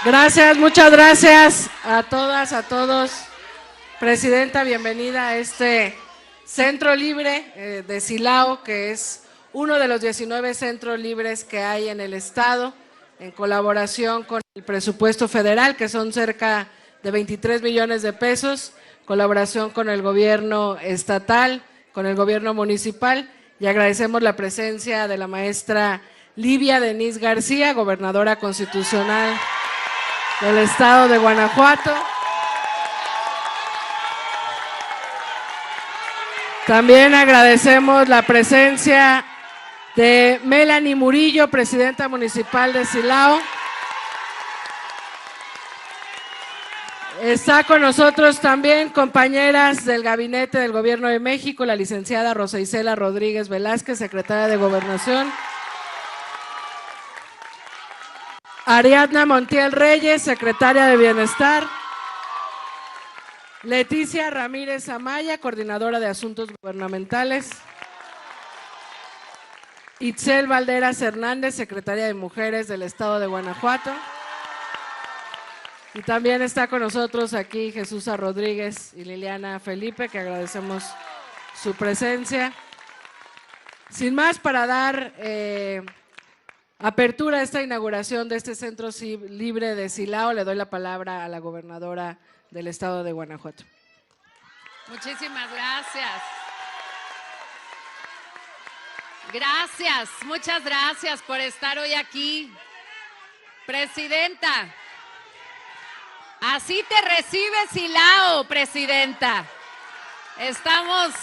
Gracias, muchas gracias a todas, a todos. Presidenta, bienvenida a este Centro Libre de Silao, que es uno de los 19 centros libres que hay en el estado, en colaboración con el presupuesto federal, que son cerca de 23 millones de pesos, colaboración con el gobierno estatal, con el gobierno municipal, y agradecemos la presencia de la maestra Livia Denise García, gobernadora constitucional del estado de Guanajuato. También agradecemos la presencia de Melanie Murillo, presidenta municipal de Silao. Está con nosotros también compañeras del Gabinete del Gobierno de México, la licenciada Rosa Isela Rodríguez Velázquez, secretaria de Gobernación. Ariadna Montiel Reyes, secretaria de Bienestar. Leticia Ramírez Amaya, coordinadora de Asuntos Gubernamentales. Itzel Valderas Hernández, secretaria de Mujeres del Estado de Guanajuato. Y también está con nosotros aquí Jesús Rodríguez y Liliana Felipe, que agradecemos su presencia. Sin más, para dar apertura a esta inauguración de este Centro Libre de Silao, le doy la palabra a la gobernadora del estado de Guanajuato. Muchísimas gracias. Gracias, muchas gracias por estar hoy aquí. Presidenta, así te recibe Silao, presidenta. Estamos.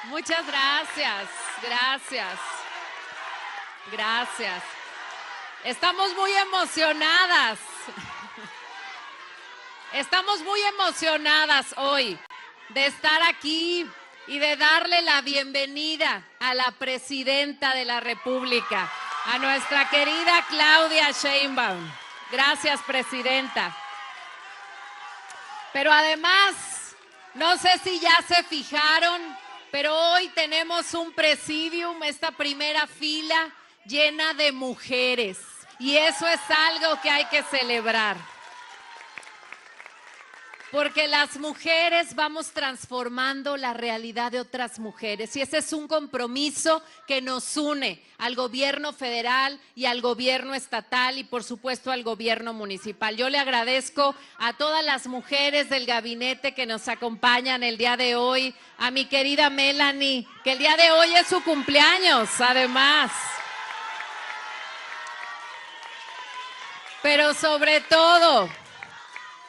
Muchas gracias, gracias. Gracias. Estamos muy emocionadas. Estamos muy emocionadas hoy de estar aquí y de darle la bienvenida a la presidenta de la República, a nuestra querida Claudia Sheinbaum. Gracias, presidenta. Pero además, no sé si ya se fijaron, pero hoy tenemos un presidium, esta primera fila llena de mujeres, y eso es algo que hay que celebrar. Porque las mujeres vamos transformando la realidad de otras mujeres, y ese es un compromiso que nos une al gobierno federal y al gobierno estatal y por supuesto al gobierno municipal. Yo le agradezco a todas las mujeres del gabinete que nos acompañan el día de hoy, a mi querida Melanie, que el día de hoy es su cumpleaños además. Pero sobre todo,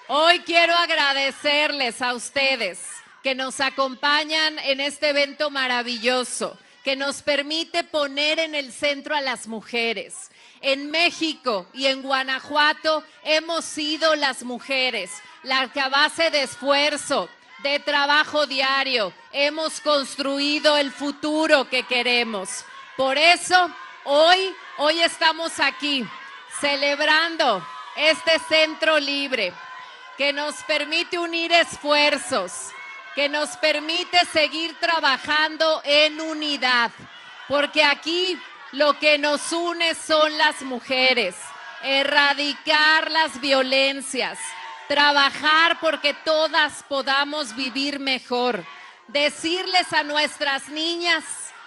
hoy quiero agradecerles a ustedes que nos acompañan en este evento maravilloso, que nos permite poner en el centro a las mujeres. En México y en Guanajuato hemos sido las mujeres las que a base de esfuerzo, de trabajo diario, hemos construido el futuro que queremos. Por eso, hoy estamos aquí celebrando este centro libre, que nos permite unir esfuerzos, que nos permite seguir trabajando en unidad, porque aquí lo que nos une son las mujeres, erradicar las violencias, trabajar porque todas podamos vivir mejor, decirles a nuestras niñas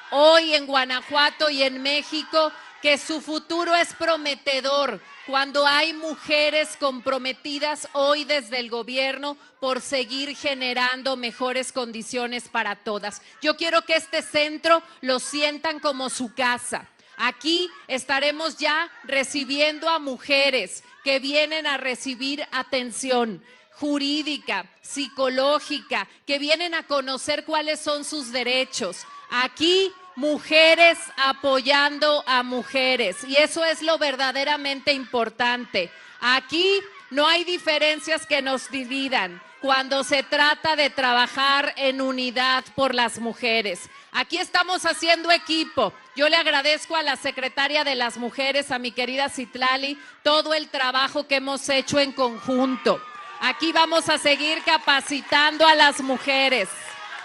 hoy en Guanajuato y en México que su futuro es prometedor cuando hay mujeres comprometidas hoy desde el gobierno por seguir generando mejores condiciones para todas. Yo quiero que este centro lo sientan como su casa. Aquí estaremos ya recibiendo a mujeres que vienen a recibir atención jurídica, psicológica, que vienen a conocer cuáles son sus derechos. Aquí mujeres apoyando a mujeres, y eso es lo verdaderamente importante. Aquí no hay diferencias que nos dividan cuando se trata de trabajar en unidad por las mujeres. Aquí estamos haciendo equipo. Yo le agradezco a la secretaria de las mujeres, a mi querida Citlali, todo el trabajo que hemos hecho en conjunto. Aquí vamos a seguir capacitando a las mujeres.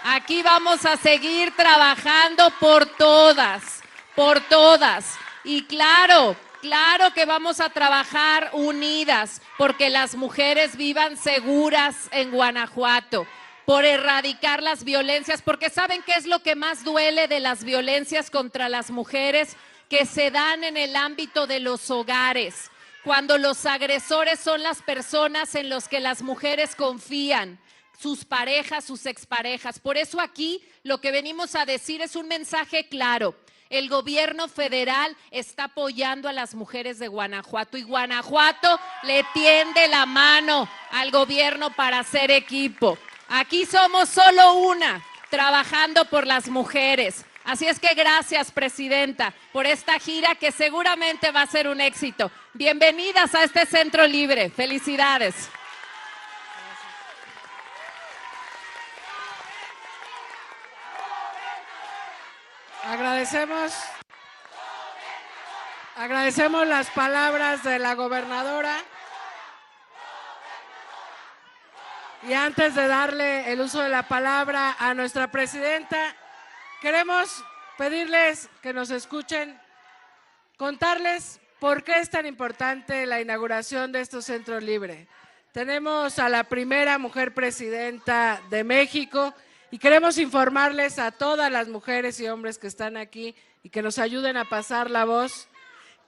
Aquí vamos a seguir trabajando por todas. Y claro Claro que vamos a trabajar unidas porque las mujeres vivan seguras en Guanajuato, por erradicar las violencias, porque ¿saben qué es lo que más duele de las violencias contra las mujeres? Que se dan en el ámbito de los hogares, cuando los agresores son las personas en las que las mujeres confían, sus parejas, sus exparejas. Por eso aquí lo que venimos a decir es un mensaje claro. El gobierno federal está apoyando a las mujeres de Guanajuato y Guanajuato le tiende la mano al gobierno para hacer equipo. Aquí somos solo una, trabajando por las mujeres. Así es que gracias, presidenta, por esta gira que seguramente va a ser un éxito. Bienvenidas a este Centro Libre. Felicidades. Agradecemos las palabras de la gobernadora. Y antes de darle el uso de la palabra a nuestra presidenta, queremos pedirles que nos escuchen, contarles por qué es tan importante la inauguración de estos centros libres. Tenemos a la primera mujer presidenta de México y queremos informarles a todas las mujeres y hombres que están aquí y que nos ayuden a pasar la voz,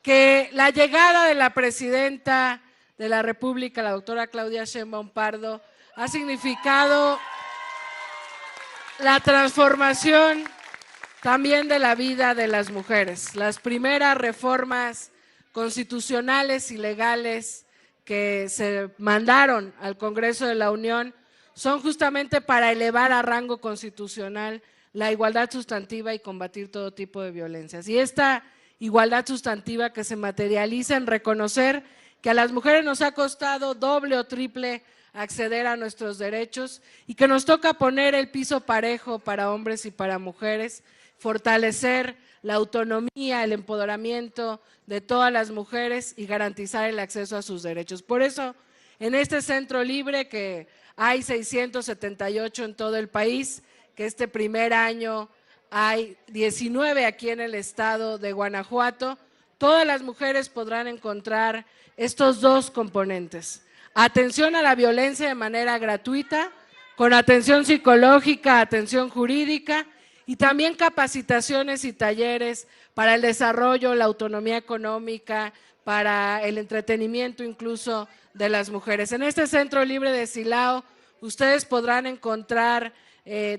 que la llegada de la presidenta de la República, la doctora Claudia Sheinbaum Pardo, ha significado la transformación también de la vida de las mujeres. Las primeras reformas constitucionales y legales que se mandaron al Congreso de la Unión son justamente para elevar a rango constitucional la igualdad sustantiva y combatir todo tipo de violencias. Y esta igualdad sustantiva que se materializa en reconocer que a las mujeres nos ha costado doble o triple acceder a nuestros derechos y que nos toca poner el piso parejo para hombres y para mujeres, fortalecer la autonomía, el empoderamiento de todas las mujeres y garantizar el acceso a sus derechos. Por eso, en este centro libre, que hay 678 en todo el país, que este primer año hay 19 aquí en el estado de Guanajuato, todas las mujeres podrán encontrar estos dos componentes: atención a la violencia de manera gratuita, con atención psicológica, atención jurídica y también capacitaciones y talleres para el desarrollo, la autonomía económica, para el entretenimiento incluso de las mujeres. En este Centro Libre de Silao ustedes podrán encontrar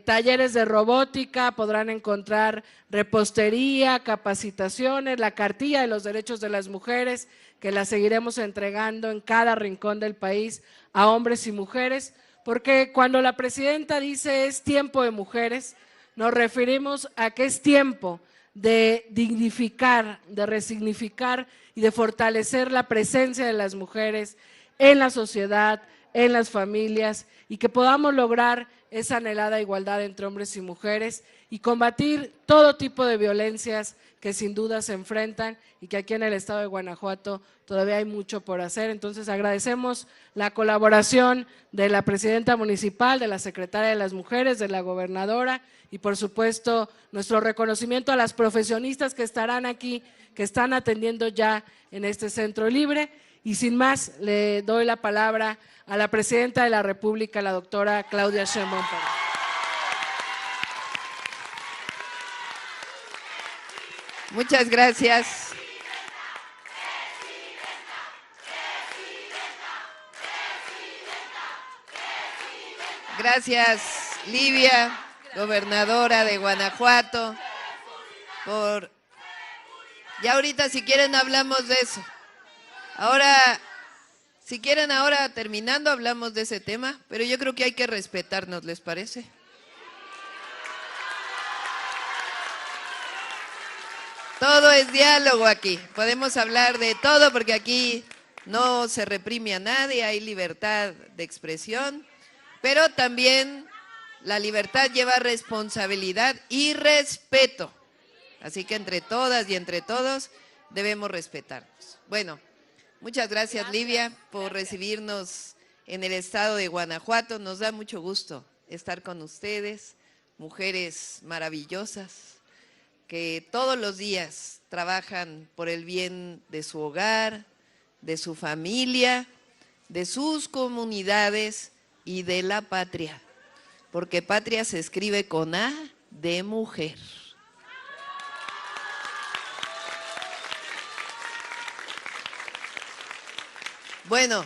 talleres de robótica, podrán encontrar repostería, capacitaciones, la cartilla de los derechos de las mujeres, que la seguiremos entregando en cada rincón del país a hombres y mujeres, porque cuando la presidenta dice es tiempo de mujeres, nos referimos a que es tiempo de dignificar, de resignificar y de fortalecer la presencia de las mujeres en la sociedad, en las familias, y que podamos lograr esa anhelada igualdad entre hombres y mujeres y combatir todo tipo de violencias que sin duda se enfrentan y que aquí en el estado de Guanajuato todavía hay mucho por hacer. Entonces agradecemos la colaboración de la presidenta municipal, de la secretaria de las mujeres, de la gobernadora y por supuesto nuestro reconocimiento a las profesionistas que estarán aquí, que están atendiendo ya en este centro libre. Y sin más, le doy la palabra a la presidenta de la República, la doctora Claudia Sheinbaum Pardo. Muchas gracias. Gracias, Livia, gobernadora de Guanajuato, Ya ahorita si quieren hablamos de eso. Ahora, si quieren ahora terminando hablamos de ese tema, pero yo creo que hay que respetarnos, ¿les parece? Todo es diálogo aquí, podemos hablar de todo porque aquí no se reprime a nadie, hay libertad de expresión, pero también la libertad lleva responsabilidad y respeto. Así que entre todas y entre todos debemos respetarnos. Bueno, muchas gracias, Livia, por recibirnos en el estado de Guanajuato. Nos da mucho gusto estar con ustedes, mujeres maravillosas, que todos los días trabajan por el bien de su hogar, de su familia, de sus comunidades y de la patria, porque patria se escribe con A de mujer. Bueno,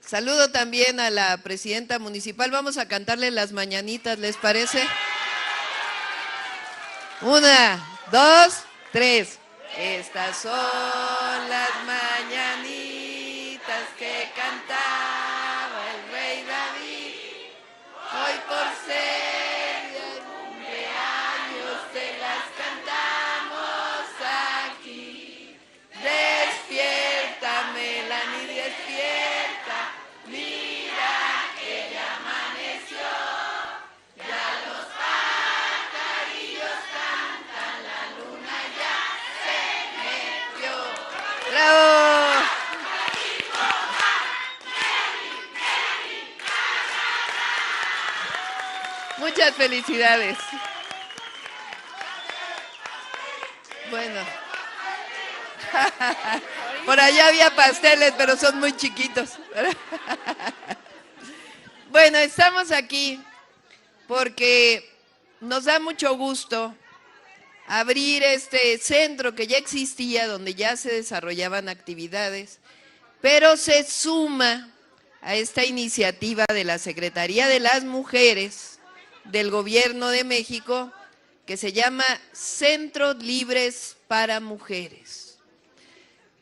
saludo también a la presidenta municipal. Vamos a cantarle las mañanitas, ¿les parece? 1, 2, 3. Estas son las mañanitas que cantaba el rey David. Hoy por ser el cumpleaños te las cantamos aquí. Despierta, Melanie, despierta. Mira que ya amaneció. Ya los pajarillos cantan, la luna ya se metió. ¡Bravo! Muchas felicidades. Bueno. Por allá había pasteles, pero son muy chiquitos. Bueno, estamos aquí porque nos da mucho gusto abrir este centro que ya existía, donde ya se desarrollaban actividades, pero se suma a esta iniciativa de la Secretaría de las Mujeres del Gobierno de México, que se llama Centros Libres para Mujeres.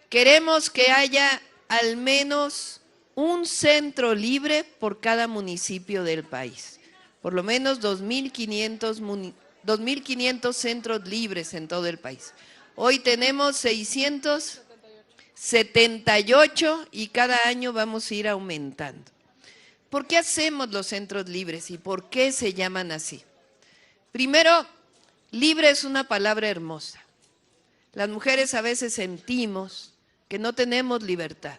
Queremos que haya al menos un centro libre por cada municipio del país, por lo menos 2.500 centros libres en todo el país. Hoy tenemos 678 y cada año vamos a ir aumentando. ¿Por qué hacemos los centros libres y por qué se llaman así? Primero, libre es una palabra hermosa. Las mujeres a veces sentimos que no tenemos libertad.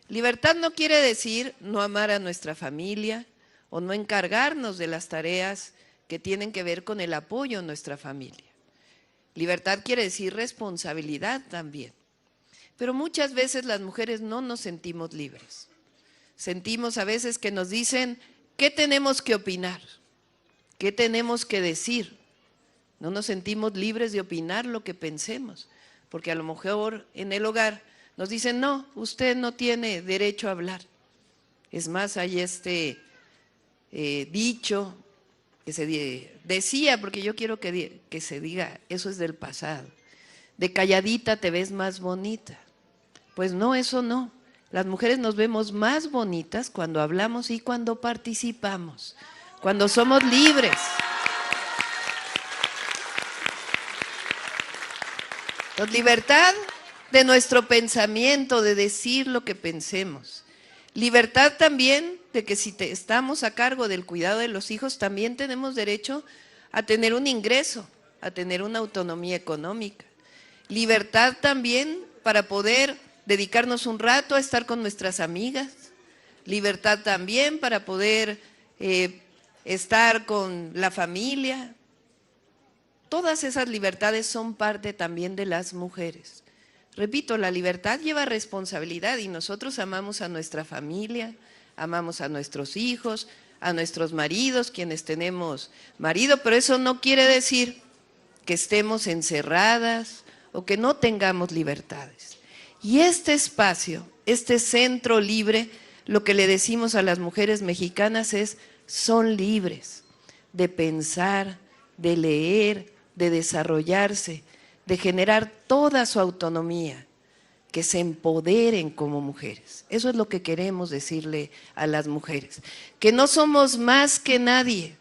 Libertad no quiere decir no amar a nuestra familia o no encargarnos de las tareas que tienen que ver con el apoyo a nuestra familia. Libertad quiere decir responsabilidad también. Pero muchas veces las mujeres no nos sentimos libres. Sentimos a veces que nos dicen, ¿qué tenemos que opinar? ¿Qué tenemos que decir? No nos sentimos libres de opinar lo que pensemos, porque a lo mejor en el hogar nos dicen, no, usted no tiene derecho a hablar. Es más, hay este dicho que se decía, porque yo quiero que se diga, eso es del pasado, de calladita te ves más bonita. Pues no, eso no. Las mujeres nos vemos más bonitas cuando hablamos y cuando participamos, cuando somos libres. Entonces, libertad de nuestro pensamiento, de decir lo que pensemos. Libertad también de que si estamos a cargo del cuidado de los hijos, también tenemos derecho a tener un ingreso, a tener una autonomía económica. Libertad también para poder dedicarnos un rato a estar con nuestras amigas. Libertad también para poder estar con la familia. Todas esas libertades son parte también de las mujeres. Repito, la libertad lleva responsabilidad y nosotros amamos a nuestra familia, amamos a nuestros hijos, a nuestros maridos, quienes tenemos marido, pero eso no quiere decir que estemos encerradas o que no tengamos libertades. Y este espacio, este centro libre, lo que le decimos a las mujeres mexicanas es, son libres de pensar, de leer, de desarrollarse, de generar toda su autonomía, que se empoderen como mujeres. Eso es lo que queremos decirle a las mujeres, que no somos más que nadie,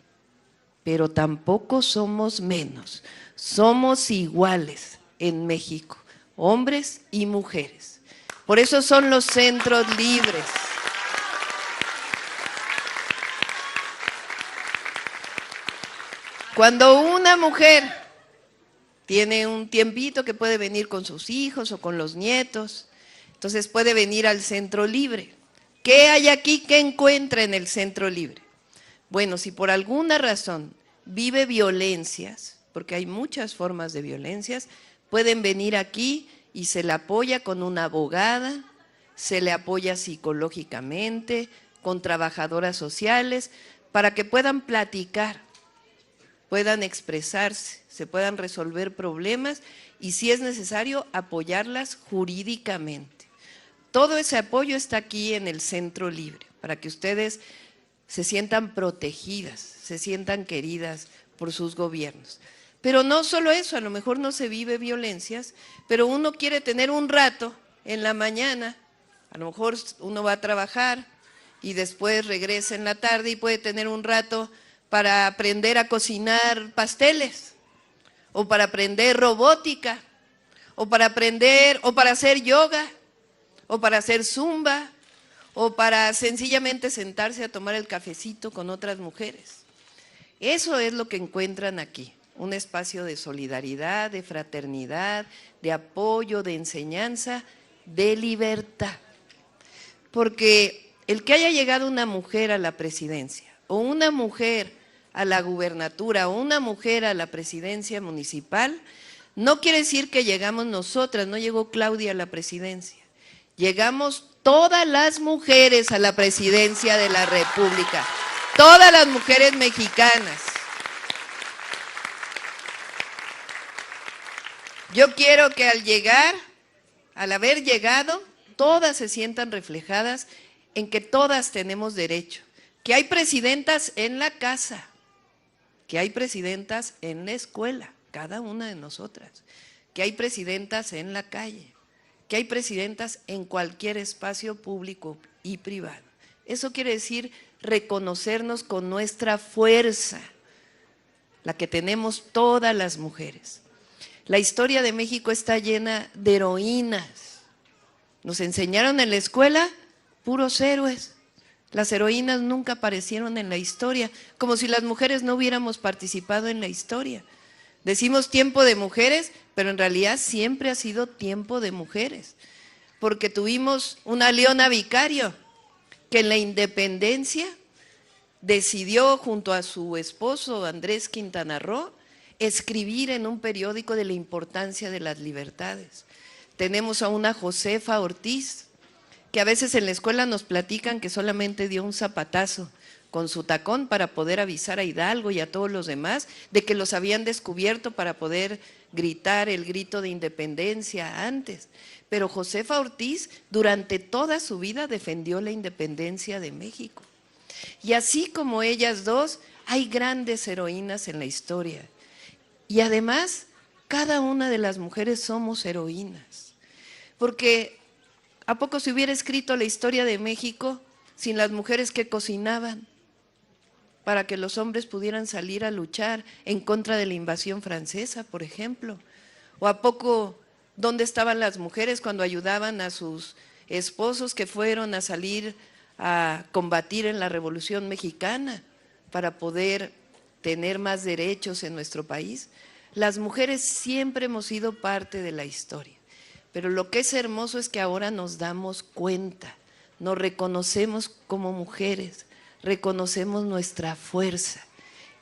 pero tampoco somos menos, somos iguales en México, hombres y mujeres. Por eso son los centros libres. Cuando una mujer tiene un tiempito que puede venir con sus hijos o con los nietos, entonces puede venir al centro libre. ¿Qué hay aquí? ¿Qué encuentra en el centro libre? Bueno, si por alguna razón vive violencias, porque hay muchas formas de violencias, pueden venir aquí y se le apoya con una abogada, se le apoya psicológicamente, con trabajadoras sociales, para que puedan platicar, puedan expresarse, se puedan resolver problemas y, si es necesario, apoyarlas jurídicamente. Todo ese apoyo está aquí en el Centro Libre, para que ustedes se sientan protegidas, se sientan queridas por sus gobiernos. Pero no solo eso, a lo mejor no se vive violencias, pero uno quiere tener un rato en la mañana, a lo mejor uno va a trabajar y después regresa en la tarde y puede tener un rato para aprender a cocinar pasteles, o para aprender robótica, o para aprender, o para hacer yoga, o para hacer zumba, o para sencillamente sentarse a tomar el cafecito con otras mujeres. Eso es lo que encuentran aquí, un espacio de solidaridad, de fraternidad, de apoyo, de enseñanza, de libertad. Porque el que haya llegado una mujer a la presidencia, o una mujer a la gubernatura, o una mujer a la presidencia municipal, no quiere decir que llegamos nosotras, no llegó Claudia a la presidencia. Llegamos todas las mujeres a la presidencia de la República, todas las mujeres mexicanas. Yo quiero que al haber llegado, todas se sientan reflejadas en que todas tenemos derecho, que hay presidentas en la casa, que hay presidentas en la escuela, cada una de nosotras, que hay presidentas en la calle, que hay presidentas en cualquier espacio público y privado. Eso quiere decir reconocernos con nuestra fuerza, la que tenemos todas las mujeres. La historia de México está llena de heroínas. Nos enseñaron en la escuela puros héroes. Las heroínas nunca aparecieron en la historia, como si las mujeres no hubiéramos participado en la historia. Decimos tiempo de mujeres, pero en realidad siempre ha sido tiempo de mujeres, porque tuvimos una Leona Vicario, que en la independencia decidió junto a su esposo Andrés Quintana Roo escribir en un periódico de la importancia de las libertades. Tenemos a una Josefa Ortiz, que a veces en la escuela nos platican que solamente dio un zapatazo con su tacón para poder avisar a Hidalgo y a todos los demás de que los habían descubierto para poder gritar el grito de independencia antes. Pero Josefa Ortiz durante toda su vida defendió la independencia de México. Y así como ellas dos, hay grandes heroínas en la historia. Y además, cada una de las mujeres somos heroínas. Porque ¿a poco se hubiera escrito la historia de México sin las mujeres que cocinaban para que los hombres pudieran salir a luchar en contra de la invasión francesa, por ejemplo? ¿O a poco dónde estaban las mujeres cuando ayudaban a sus esposos que fueron a salir a combatir en la Revolución Mexicana para poder tener más derechos en nuestro país? Las mujeres siempre hemos sido parte de la historia. Pero lo que es hermoso es que ahora nos damos cuenta, nos reconocemos como mujeres, reconocemos nuestra fuerza.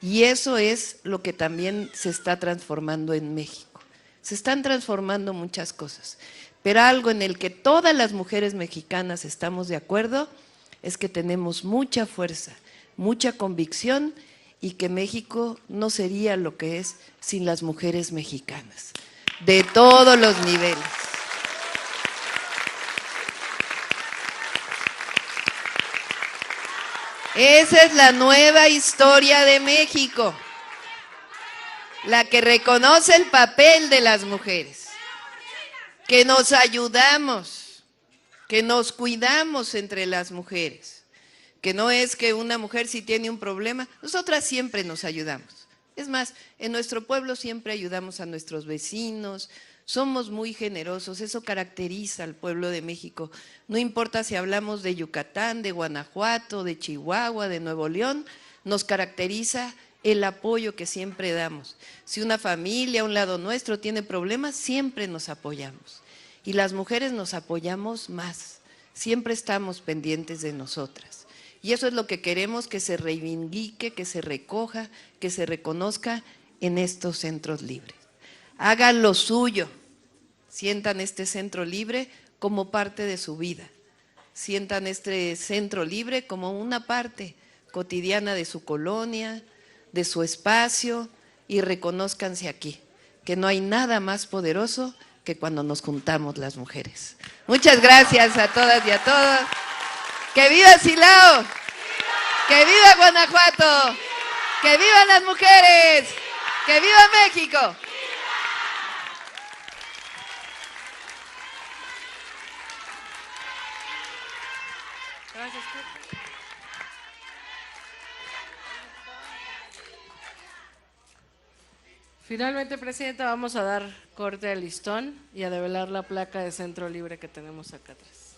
Y eso es lo que también se está transformando en México. Se están transformando muchas cosas, pero algo en el que todas las mujeres mexicanas estamos de acuerdo es que tenemos mucha fuerza, mucha convicción y que México no sería lo que es sin las mujeres mexicanas, de todos los niveles. Esa es la nueva historia de México, la que reconoce el papel de las mujeres, que nos ayudamos, que nos cuidamos entre las mujeres, que no es que una mujer si tiene un problema, nosotras siempre nos ayudamos. Es más, en nuestro pueblo siempre ayudamos a nuestros vecinos, somos muy generosos, eso caracteriza al pueblo de México. No importa si hablamos de Yucatán, de Guanajuato, de Chihuahua, de Nuevo León, nos caracteriza el apoyo que siempre damos. Si una familia a un lado nuestro tiene problemas, siempre nos apoyamos. Y las mujeres nos apoyamos más, siempre estamos pendientes de nosotras. Y eso es lo que queremos que se reivindique, que se recoja, que se reconozca en estos centros libres. Hagan lo suyo. sientan este centro libre como parte de su vida, sientan este centro libre como una parte cotidiana de su colonia, de su espacio, y reconózcanse aquí, que no hay nada más poderoso que cuando nos juntamos las mujeres. Muchas gracias a todas y a todos. ¡Que viva Silao! ¡Que viva Guanajuato! ¡Que vivan las mujeres! ¡Que viva México! Gracias. Finalmente, Presidenta, vamos a dar corte al listón y a develar la placa de Centro Libre que tenemos acá atrás.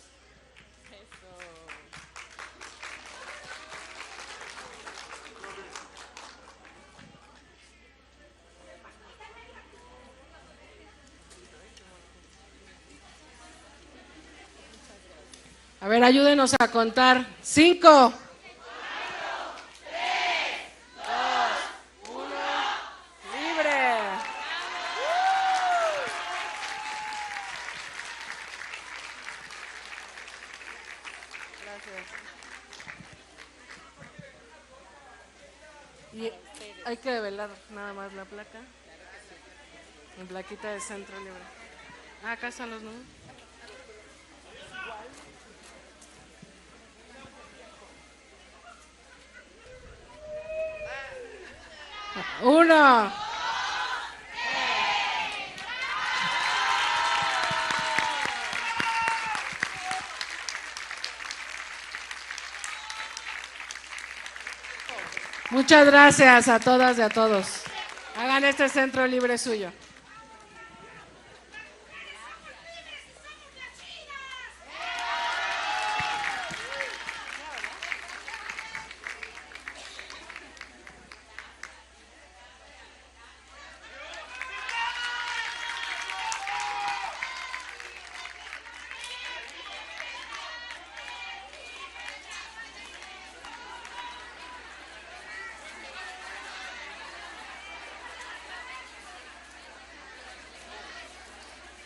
A ver, ayúdenos a contar. 5, 4, 3, 2, 1, libre. Gracias. Y hay que develar nada más la placa. En plaquita de Centro Libre. Ah, acá están los números. 1. Muchas gracias a todas y a todos. Hagan este Centro Libre suyo.